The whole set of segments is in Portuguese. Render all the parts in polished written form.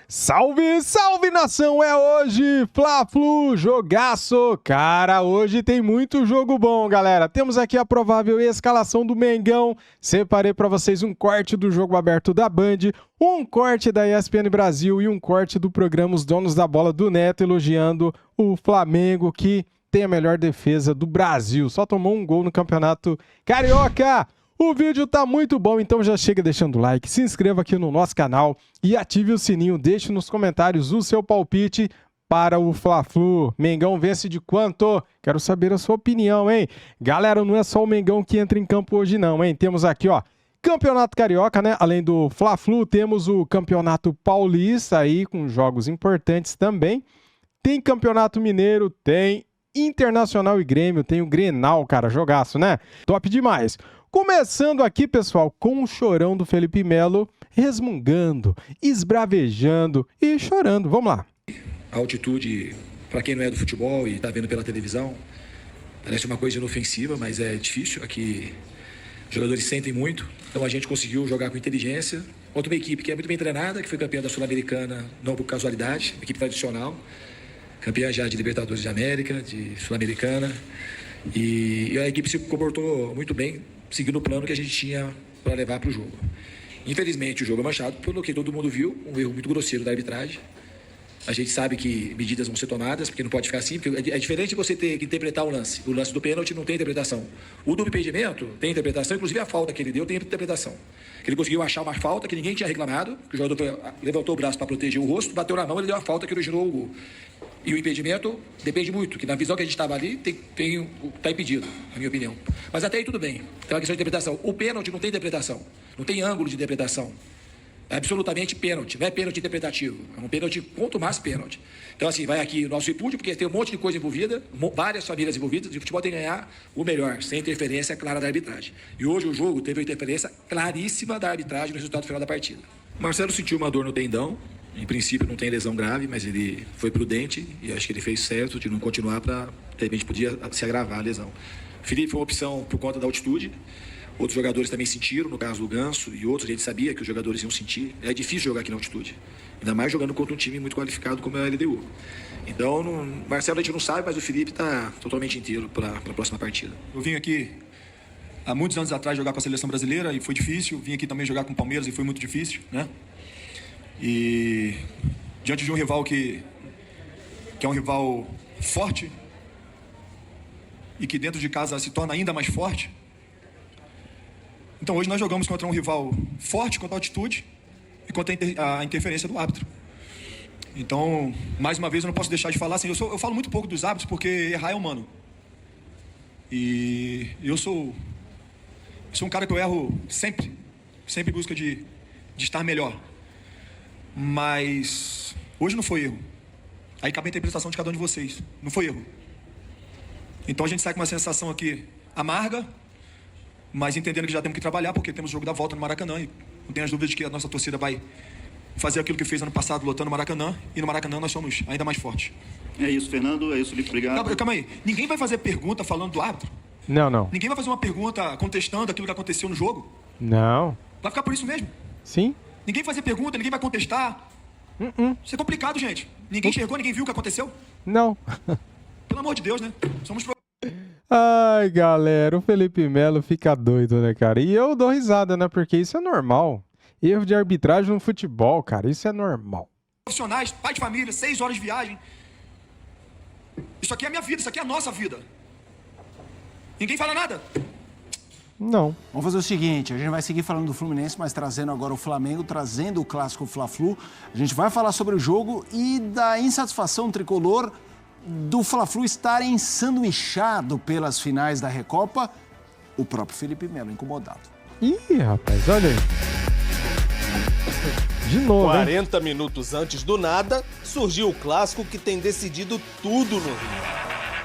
Salve, salve nação, é hoje, Fla-Flu, jogaço, cara, hoje tem muito jogo bom, galera, temos aqui a provável escalação do Mengão, separei pra vocês um corte do jogo aberto da Band, um corte da ESPN Brasil e um corte do programa Os Donos da Bola do Neto, elogiando o Flamengo, que tem a melhor defesa do Brasil, só tomou um gol no Campeonato Carioca. O vídeo tá muito bom, então já chega deixando o like, se inscreva aqui no nosso canal e ative o sininho, deixe nos comentários o seu palpite para o Fla-Flu. Mengão vence de quanto? Quero saber a sua opinião, hein? Galera, não é só o Mengão que entra em campo hoje não, hein? Temos aqui, ó, Campeonato Carioca, né? Além do Fla-Flu, temos o Campeonato Paulista aí, com jogos importantes também. Tem Campeonato Mineiro, tem Internacional e Grêmio, tem o Grenal, cara, jogaço, né? Top demais! Começando aqui, pessoal, com o chorão do Felipe Melo, resmungando, esbravejando e chorando. Vamos lá. A altitude, para quem não é do futebol e está vendo pela televisão, parece uma coisa inofensiva, mas é difícil. Aqui, os jogadores sentem muito. Então a gente conseguiu jogar com inteligência. Outra uma equipe que é muito bem treinada, que foi campeã da Sul-Americana, não por casualidade, equipe tradicional. Campeã já de Libertadores de América, de Sul-Americana. E a equipe se comportou muito bem, seguindo o plano que a gente tinha para levar para o jogo. Infelizmente, o jogo é manchado pelo que todo mundo viu, um erro muito grosseiro da arbitragem. A gente sabe que medidas vão ser tomadas, porque não pode ficar assim, porque é diferente de você ter que interpretar o lance. O lance do pênalti não tem interpretação. O do impedimento tem interpretação, inclusive a falta que ele deu tem interpretação. Ele conseguiu achar uma falta que ninguém tinha reclamado, que o jogador levantou o braço para proteger o rosto, bateu na mão, ele deu a falta que originou o gol. E o impedimento depende muito, que na visão que a gente estava ali, está impedido, na minha opinião. Mas até aí tudo bem, tem uma questão de interpretação. O pênalti não tem interpretação, não tem ângulo de interpretação. É absolutamente pênalti, não é pênalti interpretativo, é um pênalti quanto mais pênalti. Então assim, vai aqui o nosso repúdio, porque tem um monte de coisa envolvida, várias famílias envolvidas, e o futebol tem que ganhar o melhor, sem interferência clara da arbitragem. E hoje o jogo teve uma interferência claríssima da arbitragem no resultado final da partida. Marcelo sentiu uma dor no tendão, em princípio não tem lesão grave, mas ele foi prudente e acho que ele fez certo de não continuar para, de repente, podia se agravar a lesão. Felipe foi uma opção por conta da altitude. Outros jogadores também sentiram, no caso do Ganso e outros, a gente sabia que os jogadores iam sentir. É difícil jogar aqui na altitude, ainda mais jogando contra um time muito qualificado como é a LDU. Então, Marcelo a gente não sabe, mas o Felipe está totalmente inteiro para a próxima partida. Eu vim aqui há muitos anos atrás jogar com a seleção brasileira e foi difícil. Vim aqui também jogar com o Palmeiras e foi muito difícil, né? E diante de um rival que é um rival forte e que dentro de casa se torna ainda mais forte. Então hoje nós jogamos contra um rival forte, contra a altitude e contra a interferência do árbitro. Então, mais uma vez, eu não posso deixar de falar assim, eu falo muito pouco dos árbitros porque errar é humano. E eu sou um cara que eu erro sempre em busca de estar melhor. Mas hoje não foi erro. Aí cabe a interpretação de cada um de vocês. Não foi erro. Então a gente sai com uma sensação aqui amarga, mas entendendo que já temos que trabalhar, porque temos o jogo da volta no Maracanã. E não tenho as dúvidas de que a nossa torcida vai fazer aquilo que fez ano passado, lotando o Maracanã. E no Maracanã nós somos ainda mais fortes. É isso, Fernando. É isso, Felipe. Obrigado. Calma aí. Ninguém vai fazer pergunta falando do árbitro? Não. Ninguém vai fazer uma pergunta contestando aquilo que aconteceu no jogo? Não. Vai ficar por isso mesmo? Sim. Ninguém vai fazer pergunta, ninguém vai contestar. Isso é complicado, gente. Ninguém enxergou, ninguém viu o que aconteceu? Não. Pelo amor de Deus, né? Somos... Ai, galera, o Felipe Melo fica doido, né, cara? E eu dou risada, né? Porque isso é normal. Erro de arbitragem no futebol, cara, isso é normal. Profissionais, pai de família, 6 horas de viagem. Isso aqui é a minha vida, isso aqui é a nossa vida. Ninguém fala nada. Não. Vamos fazer o seguinte, a gente vai seguir falando do Fluminense, mas trazendo agora o Flamengo, trazendo o clássico Fla-Flu. A gente vai falar sobre o jogo e da insatisfação tricolor do Fla-Flu estar ensanduichado pelas finais da Recopa. O próprio Felipe Melo incomodado. Ih, rapaz, olha aí. De novo, 40 minutos antes do nada, surgiu o clássico que tem decidido tudo no Rio.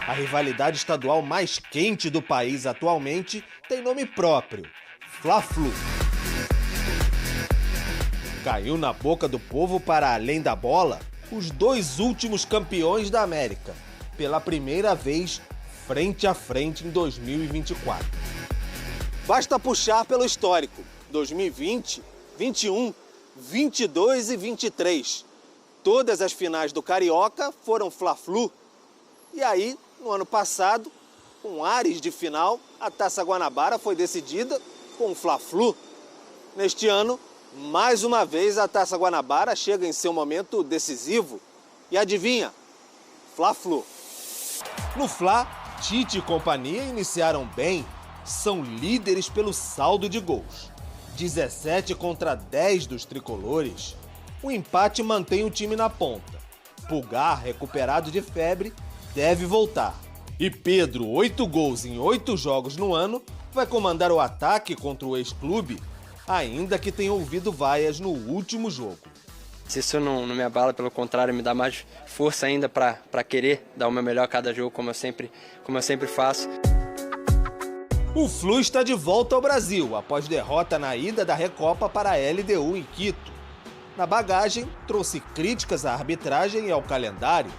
A rivalidade estadual mais quente do país atualmente tem nome próprio, Fla-Flu. Caiu na boca do povo para além da bola os 2 últimos campeões da América, pela primeira vez frente a frente em 2024. Basta puxar pelo histórico, 2020, 21, 22 e 23. todas as finais do Carioca foram Fla-Flu. E aí, no ano passado, com ares de final, a Taça Guanabara foi decidida com Fla-Flu. Neste ano, mais uma vez a Taça Guanabara chega em seu momento decisivo. E adivinha? Fla-Flu. No Fla, Tite e companhia iniciaram bem. São líderes pelo saldo de gols. 17 contra 10 dos tricolores. O empate mantém o time na ponta. Pulgar, recuperado de febre, deve voltar. E Pedro, 8 gols em 8 jogos no ano, vai comandar o ataque contra o ex-clube, ainda que tenha ouvido vaias no último jogo. Se isso não me abala, pelo contrário, me dá mais força ainda para querer dar o meu melhor a cada jogo, como eu sempre faço. O Flu está de volta ao Brasil, após derrota na ida da Recopa para a LDU em Quito. Na bagagem, trouxe críticas à arbitragem e ao calendário.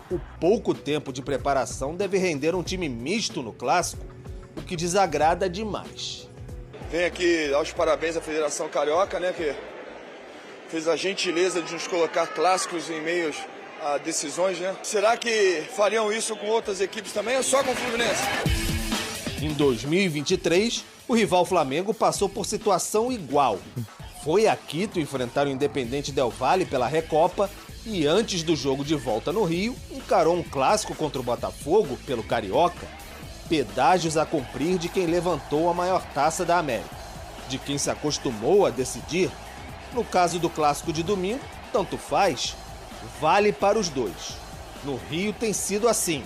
O pouco tempo de preparação deve render um time misto no Clássico, o que desagrada demais. Venho aqui dar os parabéns à Federação Carioca, né, que fez a gentileza de nos colocar clássicos em meio a decisões, né? Será que fariam isso com outras equipes também ou só com o Fluminense? Em 2023, o rival Flamengo passou por situação igual. Foi a Quito enfrentar o Independente Del Valle pela Recopa e antes do jogo de volta no Rio, encarou um clássico contra o Botafogo pelo Carioca. Pedágios a cumprir de quem levantou a maior taça da América, de quem se acostumou a decidir. No caso do clássico de domingo, tanto faz, vale para os dois. No Rio tem sido assim.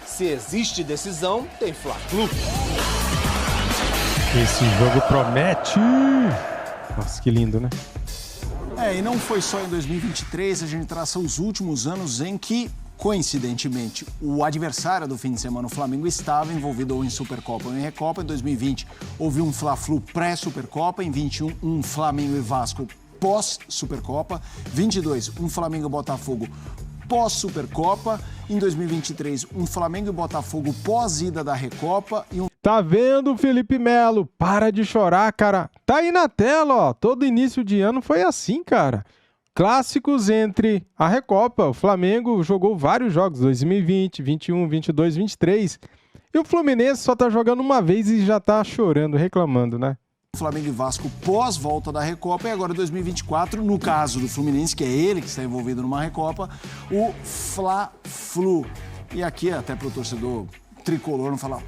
Se existe decisão, tem Fla-Flu. Esse jogo promete. Nossa, que lindo, né? E não foi só em 2023, a gente traça os últimos anos em que, coincidentemente, o adversário do fim de semana, o Flamengo, estava envolvido ou em Supercopa ou em Recopa. Em 2020, houve um Fla-Flu pré-Supercopa. Em 21, um Flamengo e Vasco pós-Supercopa. 22, um Flamengo e Botafogo pós-Supercopa. Em 2023, um Flamengo e Botafogo pós-ida da Recopa e um... Tá vendo, Felipe Melo? Para de chorar, cara. Tá aí na tela, ó. Todo início de ano foi assim, cara. Clássicos entre a Recopa. O Flamengo jogou vários jogos, 2020, 21, 22, 23. E o Fluminense só tá jogando uma vez e já tá chorando, reclamando, né? Flamengo e Vasco pós-volta da Recopa e agora 2024, no caso do Fluminense, que é ele que está envolvido numa Recopa, o Fla-Flu. E aqui, até para o torcedor tricolor não falar,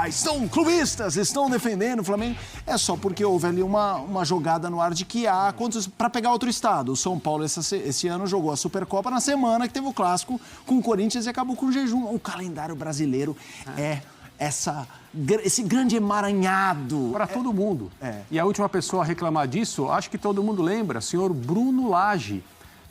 estão clubistas, estão defendendo o Flamengo, é só porque houve ali uma jogada no ar de que há contas para pegar outro estado. O São Paulo esse ano jogou a Supercopa na semana que teve o Clássico com o Corinthians e acabou com o jejum. O calendário brasileiro é esse grande emaranhado. Para todo mundo. E a última pessoa a reclamar disso, acho que todo mundo lembra, senhor Bruno Lage.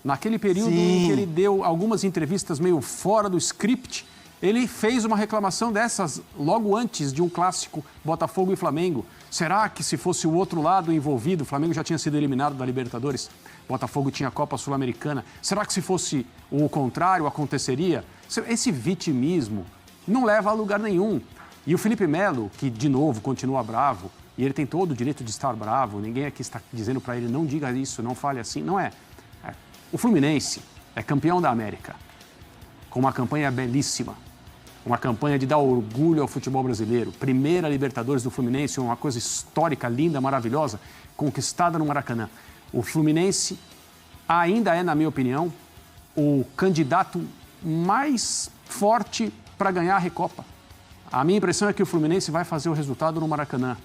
Naquele período em que ele deu algumas entrevistas meio fora do script, ele fez uma reclamação dessas logo antes de um clássico Botafogo e Flamengo. Será que se fosse o outro lado envolvido, o Flamengo já tinha sido eliminado da Libertadores, Botafogo tinha a Copa Sul-Americana, será que se fosse o contrário aconteceria? Esse vitimismo não leva a lugar nenhum. E o Felipe Melo, que de novo continua bravo, e ele tem todo o direito de estar bravo, ninguém aqui está dizendo para ele não diga isso, não fale assim, não é. O Fluminense é campeão da América, com uma campanha belíssima, uma campanha de dar orgulho ao futebol brasileiro. Primeira Libertadores do Fluminense, uma coisa histórica, linda, maravilhosa, conquistada no Maracanã. O Fluminense ainda é, na minha opinião, o candidato mais forte para ganhar a Recopa. A minha impressão é que o Fluminense vai fazer o resultado no Maracanã.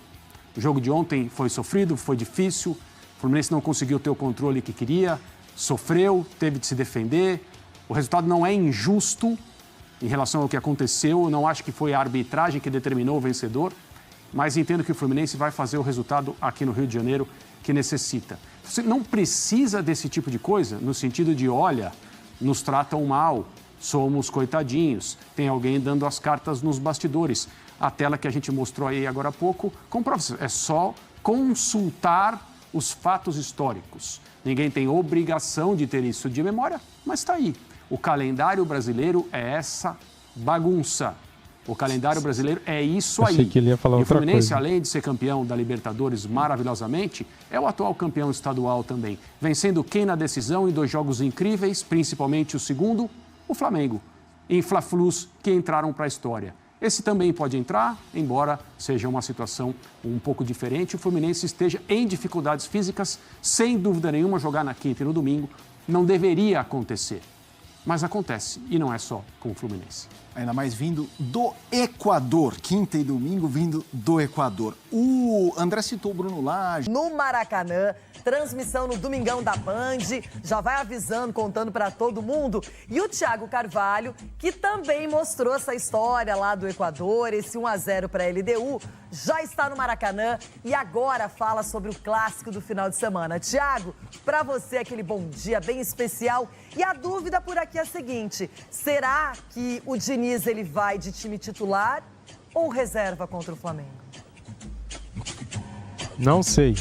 O jogo de ontem foi sofrido, foi difícil, o Fluminense não conseguiu ter o controle que queria, sofreu, teve de se defender. O resultado não é injusto em relação ao que aconteceu, eu não acho que foi a arbitragem que determinou o vencedor, mas entendo que o Fluminense vai fazer o resultado aqui no Rio de Janeiro que necessita. Você não precisa desse tipo de coisa no sentido de, olha, nos tratam mal, somos coitadinhos, tem alguém dando as cartas nos bastidores. A tela que a gente mostrou aí agora há pouco comprova isso. É só consultar os fatos históricos. Ninguém tem obrigação de ter isso de memória, mas está aí. O calendário brasileiro é essa bagunça. O calendário brasileiro é isso aí. Achei que ele ia falar e o outra Fluminense, coisa. além de ser campeão da Libertadores maravilhosamente, é o atual campeão estadual também. Vencendo quem na decisão em 2 jogos incríveis, principalmente o segundo, o Flamengo. Em Fla-Flus que entraram para a história. Esse também pode entrar, embora seja uma situação um pouco diferente. O Fluminense esteja em dificuldades físicas, sem dúvida nenhuma, jogar na quinta e no domingo não deveria acontecer. Mas acontece, e não é só com o Fluminense. Ainda mais vindo do Equador, quinta e domingo vindo do Equador. O André citou o Bruno Lage. No Maracanã, transmissão no Domingão da Band, já vai avisando, contando para todo mundo. E o Thiago Carvalho, que também mostrou essa história lá do Equador, esse 1-0 para a LDU, já está no Maracanã e agora fala sobre o clássico do final de semana. Thiago, para você aquele bom dia bem especial. E a dúvida por aqui é a seguinte, será que o Diniz ele vai de time titular ou reserva contra o Flamengo? Não sei.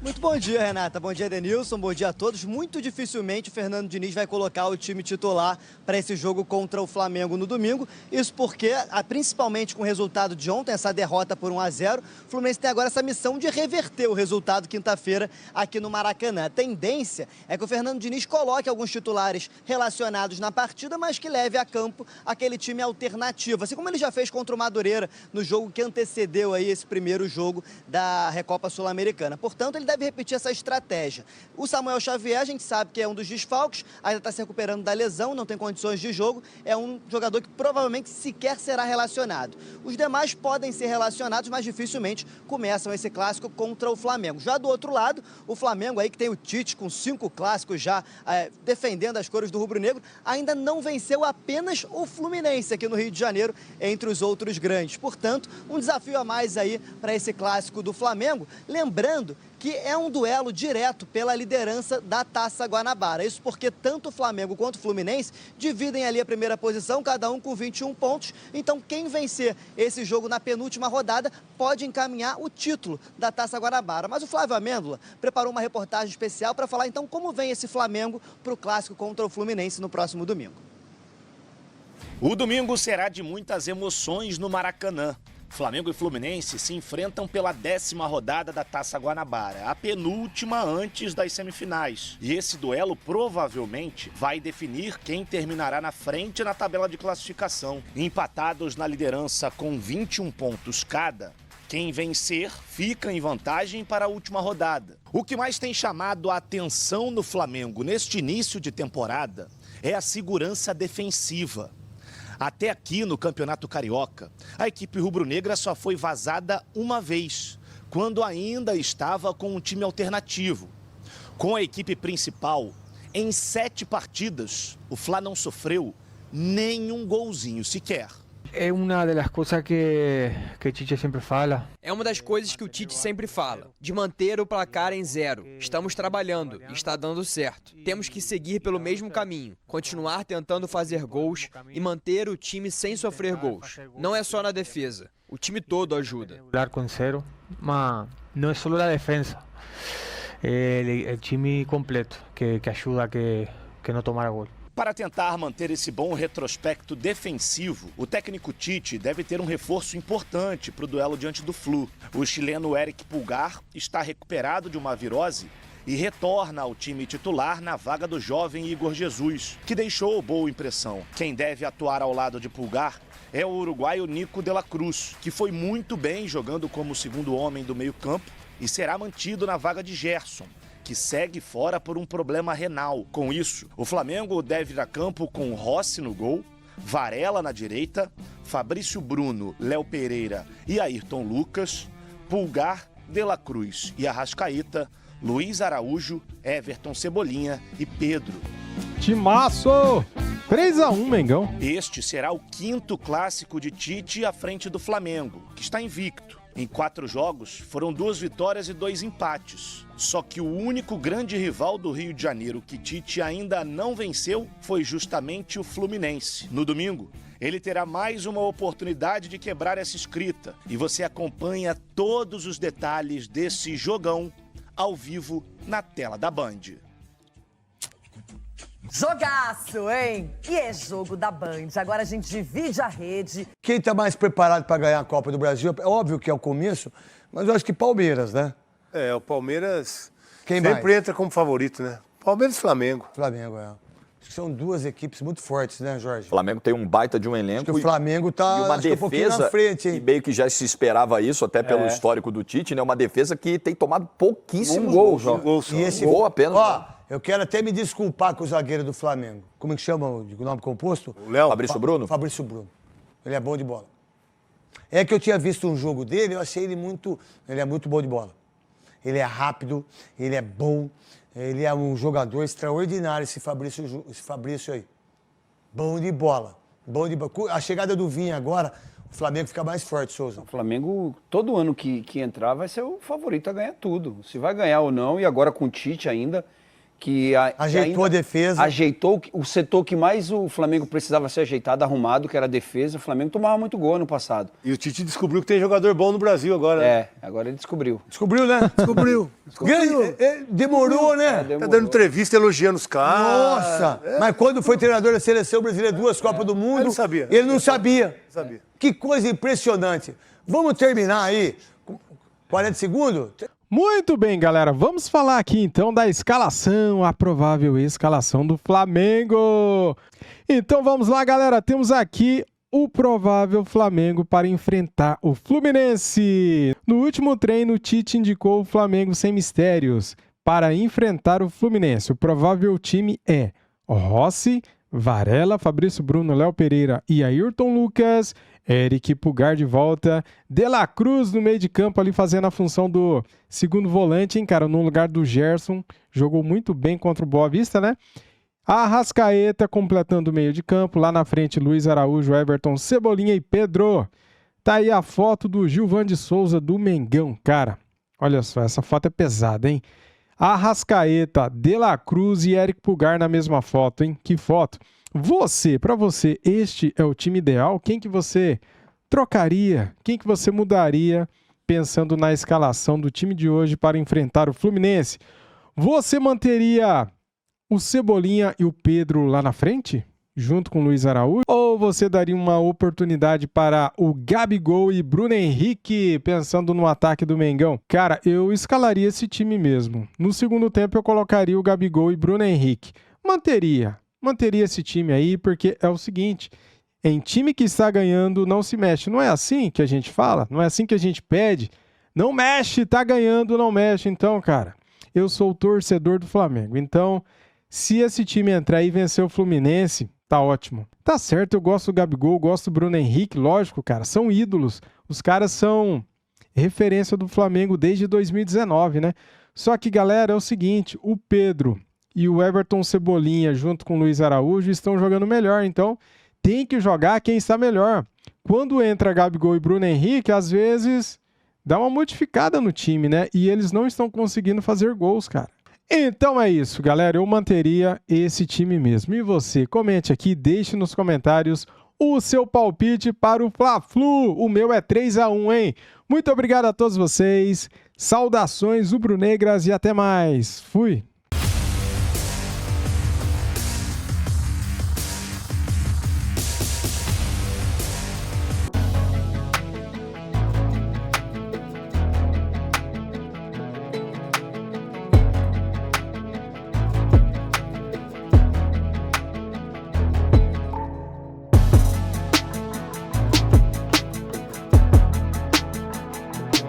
Muito bom dia, Renata. Bom dia, Denilson. Bom dia a todos. Muito dificilmente o Fernando Diniz vai colocar o time titular para esse jogo contra o Flamengo no domingo. Isso porque, principalmente com o resultado de ontem, essa derrota por 1-0, o Fluminense tem agora essa missão de reverter o resultado quinta-feira aqui no Maracanã. A tendência é que o Fernando Diniz coloque alguns titulares relacionados na partida, mas que leve a campo aquele time alternativo, assim como ele já fez contra o Madureira no jogo que antecedeu aí esse primeiro jogo da Recopa Sul-Americana. Portanto, ele deve repetir essa estratégia. O Samuel Xavier, a gente sabe que é um dos desfalques, ainda está se recuperando da lesão, não tem condições de jogo, é um jogador que provavelmente sequer será relacionado. Os demais podem ser relacionados, mas dificilmente começam esse clássico contra o Flamengo. Já do outro lado, o Flamengo aí que tem o Tite com 5 clássicos já defendendo as cores do rubro-negro, ainda não venceu apenas o Fluminense aqui no Rio de Janeiro, entre os outros grandes. Portanto, um desafio a mais aí para esse clássico do Flamengo, lembrando que é um duelo direto pela liderança da Taça Guanabara. Isso porque tanto o Flamengo quanto o Fluminense dividem ali a primeira posição, cada um com 21 pontos. Então, quem vencer esse jogo na penúltima rodada pode encaminhar o título da Taça Guanabara. Mas o Flávio Amêndola preparou uma reportagem especial para falar então como vem esse Flamengo para o clássico contra o Fluminense no próximo domingo. O domingo será de muitas emoções no Maracanã. Flamengo e Fluminense se enfrentam pela 10ª rodada da Taça Guanabara, a penúltima antes das semifinais. E esse duelo provavelmente vai definir quem terminará na frente na tabela de classificação. Empatados na liderança com 21 pontos cada, quem vencer fica em vantagem para a última rodada. O que mais tem chamado a atenção no Flamengo neste início de temporada é a segurança defensiva. Até aqui no Campeonato Carioca, a equipe rubro-negra só foi vazada uma vez, quando ainda estava com um time alternativo. Com a equipe principal, em 7 partidas, o Fla não sofreu nenhum golzinho sequer. É uma das coisas que Tite sempre fala. É uma das coisas que o Tite sempre fala, de manter o placar em 0. Estamos trabalhando e está dando certo. Temos que seguir pelo mesmo caminho, continuar tentando fazer gols e manter o time sem sofrer gols. Não é só na defesa, o time todo ajuda. Com 0, mas não é só a defesa, é o time completo que ajuda que não tomar gol. Para tentar manter esse bom retrospecto defensivo, o técnico Tite deve ter um reforço importante para o duelo diante do Flu. O chileno Eric Pulgar está recuperado de uma virose e retorna ao time titular na vaga do jovem Igor Jesus, que deixou boa impressão. Quem deve atuar ao lado de Pulgar é o uruguaio Nico de la Cruz, que foi muito bem jogando como segundo homem do meio-campo e será mantido na vaga de Gerson, que segue fora por um problema renal. Com isso, o Flamengo deve ir a campo com Rossi no gol, Varela na direita, Fabrício Bruno, Léo Pereira e Ayrton Lucas, Pulgar, De la Cruz e Arrascaeta, Luiz Araújo, Everton Cebolinha e Pedro. Timaço! 3-1, Mengão. Este será o 5º clássico de Tite à frente do Flamengo, que está invicto. Em 4 jogos, foram 2 vitórias e 2 empates. Só que o único grande rival do Rio de Janeiro que Tite ainda não venceu foi justamente o Fluminense. No domingo, ele terá mais uma oportunidade de quebrar essa escrita. E você acompanha todos os detalhes desse jogão ao vivo na tela da Band. Jogaço, hein? E é jogo da Band. Agora a gente divide a rede. Quem tá mais preparado para ganhar a Copa do Brasil, é óbvio que é o começo, mas eu acho que Palmeiras, né? O Palmeiras Quem sempre mais? entra como favorito, né? Palmeiras e Flamengo. Flamengo, é. Acho que são duas equipes muito fortes, né, Jorge? O Flamengo tem um baita de um elenco. Acho que o Flamengo tá e uma um pouquinho na frente, hein? E meio que já se esperava isso, até pelo histórico do Tite, né? Uma defesa que tem tomado pouquíssimos gols. E esse gol apenas. Ó, eu quero até me desculpar com o zagueiro do Flamengo. Como é que chama o nome composto? O Léo. Fabrício Bruno? Fabrício Bruno. Ele é bom de bola. É que eu tinha visto um jogo dele, eu achei ele muito bom de bola. Ele é rápido, ele é bom, ele é um jogador extraordinário, esse Fabrício aí. Bom de bola. A chegada do Vinha agora, o Flamengo fica mais forte, Souza. O Flamengo, todo ano que entrar, vai ser o favorito a ganhar tudo. Se vai ganhar ou não, e agora com o Tite ainda, ajeitou a defesa. Ajeitou o setor que mais o Flamengo precisava ser ajeitado, arrumado, que era a defesa. O Flamengo tomava muito gol ano passado. E o Tite descobriu que tem jogador bom no Brasil agora. Agora ele descobriu. Descobriu, né? Descobriu. Demorou, né? Tá dando entrevista elogiando os caras. Nossa! Mas quando foi treinador da Seleção Brasileira, 2 Copas do Mundo, ele não sabia. Que coisa impressionante. Vamos terminar aí. 40 segundos? Muito bem, galera. Vamos falar aqui então da escalação, a provável escalação do Flamengo. Então vamos lá, galera. Temos aqui o provável Flamengo para enfrentar o Fluminense. No último treino, o Tite indicou o Flamengo sem mistérios para enfrentar o Fluminense. O provável time é Rossi, Varela, Fabrício Bruno, Léo Pereira e Ayrton Lucas, Eric Pulgar de volta, De La Cruz no meio de campo ali fazendo a função do segundo volante, hein, cara, no lugar do Gerson, jogou muito bem contra o Boa Vista, né? Arrascaeta completando o meio de campo, lá na frente Luiz Araújo, Everton, Cebolinha e Pedro. Tá aí a foto do Gilvan de Souza do Mengão, cara, olha só, essa foto é pesada, hein? Arrascaeta, De La Cruz e Eric Pulgar na mesma foto, hein? Que foto! Para você, este é o time ideal? Quem que você trocaria? Quem que você mudaria pensando na escalação do time de hoje para enfrentar o Fluminense? Você manteria o Cebolinha e o Pedro lá na frente, junto com o Luiz Araújo? Ou você daria uma oportunidade para o Gabigol e Bruno Henrique, pensando no ataque do Mengão? Cara, eu escalaria esse time mesmo. No segundo tempo eu colocaria o Gabigol e Bruno Henrique. Manteria esse time aí, porque é o seguinte, em time que está ganhando não se mexe. Não é assim que a gente fala? Não é assim que a gente pede? Não mexe, tá ganhando, não mexe. Então, cara, eu sou o torcedor do Flamengo. Então, se esse time entrar e vencer o Fluminense, tá ótimo. Tá certo, eu gosto do Gabigol, gosto do Bruno Henrique, lógico, cara, são ídolos. Os caras são referência do Flamengo desde 2019, né? Só que, galera, é o seguinte, o Pedro e o Everton Cebolinha, junto com o Luiz Araújo, estão jogando melhor. Então, tem que jogar quem está melhor. Quando entra Gabigol e Bruno Henrique, às vezes dá uma modificada no time, né? E eles não estão conseguindo fazer gols, cara. Então é isso, galera. Eu manteria esse time mesmo. E você? Comente aqui, deixe nos comentários o seu palpite para o Fla-Flu. O meu é 3-1, hein? Muito obrigado a todos vocês. Saudações rubro-negras e até mais. Fui!